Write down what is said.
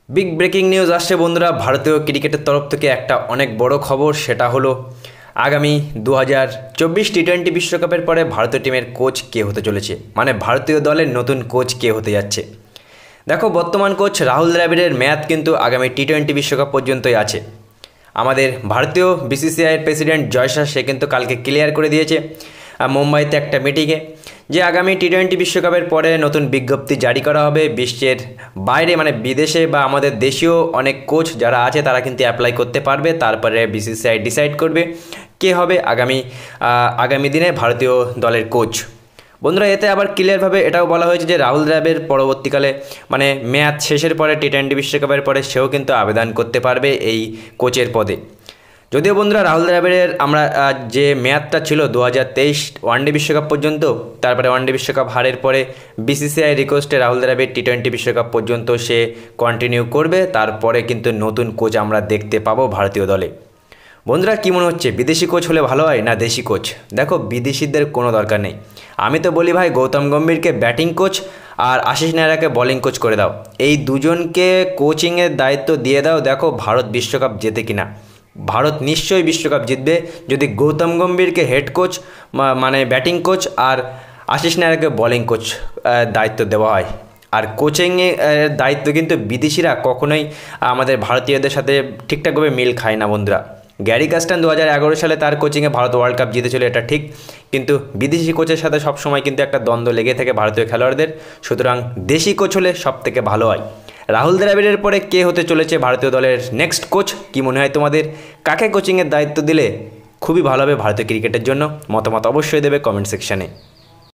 Big breaking news আসছে বন্ধুরা, ভারতীয় ক্রিকেটের তরফ থেকে একটা অনেক বড় খবর। সেটা হলো আগামী 2024 টি-20 বিশ্বকাপের পরে ভারতীয় টিমের কোচ কে হতে চলেছে, মানে ভারতীয় দলের নতুন কোচ কে হতে যাচ্ছে। দেখো, বর্তমান কোচ রাহুল দ্রাবিড়ের মেয়াদ কিন্তু আগামী টি-20 বিশ্বকাপ পর্যন্তই আছে। আমাদের ভারতীয় বিসিসিআইয়ের প্রেসিডেন্ট জয় শাহ সে কিন্তু কালকে ক্লিয়ার করে দিয়েছে মুম্বাইতে একটা মিটিংয়ে, যে আগামী টি-20 বিশ্বকাপের পরে নতুন বিজ্ঞপ্তি জারি করা হবে। বিশ্বের বাইরে মানে বিদেশে বা আমাদের দেশীয় অনেক কোচ যারা আছে তারা কিন্তু অ্যাপ্লাই করতে পারবে। তারপরে বিসিসিআই ডিসাইড করবে কে হবে আগামী দিনে ভারতীয় দলের কোচ। বন্ধুরা, এতে আবার ক্লিয়ারভাবে এটাও বলা হয়েছে যে রাহুল দ্রাবিড় পরবর্তীকালে মানে মেয়াদ শেষের পরে টি-20 বিশ্বকাপের পরে সেও কিন্তু আবেদন করতে পারবে এই কোচের পদে। যদিও বন্ধুরা রাহুল দ্রাবিড়ের আমরা যে মেয়াদটা ছিল 2023 ওয়ানডে বিশ্বকাপ পর্যন্ত, তারপরে ওয়ানডে বিশ্বকাপ হারের পরে বিসিসিআই রিকোয়েস্টে রাহুল দ্রাবিড় টি-20 বিশ্বকাপ পর্যন্ত সে কন্টিনিউ করবে। তারপরে কিন্তু নতুন কোচ আমরা দেখতে পাবো ভারতীয় দলে। বন্ধুরা, কী মনে হচ্ছে, বিদেশি কোচ হলে ভালো হয় না দেশি কোচ? দেখো, বিদেশিদের কোনো দরকার নেই। আমি তো বলি ভাই, গৌতম গম্ভীরকে ব্যাটিং কোচ আর আশিস নেহরাকে বোলিং কোচ করে দাও। এই দুজনকে কোচিংয়ের দায়িত্ব দিয়ে দাও, দেখো ভারত বিশ্বকাপ জেতে কিনা। ভারত নিশ্চয়ই বিশ্বকাপ জিতবে যদি গৌতম গম্ভীরকে হেড কোচ মানে ব্যাটিং কোচ আর আশিস নেহরাকে বোলিং কোচ দায়িত্ব দেওয়া হয়। আর কোচিংয়ে দায়িত্ব কিন্তু বিদেশিরা কখনোই আমাদের ভারতীয়দের সাথে ঠিকঠাকভাবে মিল খায় না বন্ধুরা। গ্যারি কাস্টান 2011 সালে তার কোচিংয়ে ভারত ওয়ার্ল্ড কাপ জিতেছিল, এটা ঠিক, কিন্তু বিদেশি কোচের সাথে সবসময় কিন্তু একটা দ্বন্দ্ব লেগে থাকে ভারতীয় খেলোয়াড়দের। সুতরাং দেশি কোচ হলে সব থেকে ভালো হয়। রাহুল দ্রাবিড়ের পরে কে হতে চলেছে ভারতীয় দলের নেক্সট কোচ, কী মনে হয় তোমাদের? কাকে কোচিংয়ের দায়িত্ব দিলে খুবই ভালো হবে ভারতীয় ক্রিকেটের জন্য? মতামত অবশ্যই দেবে কমেন্ট সেকশানে।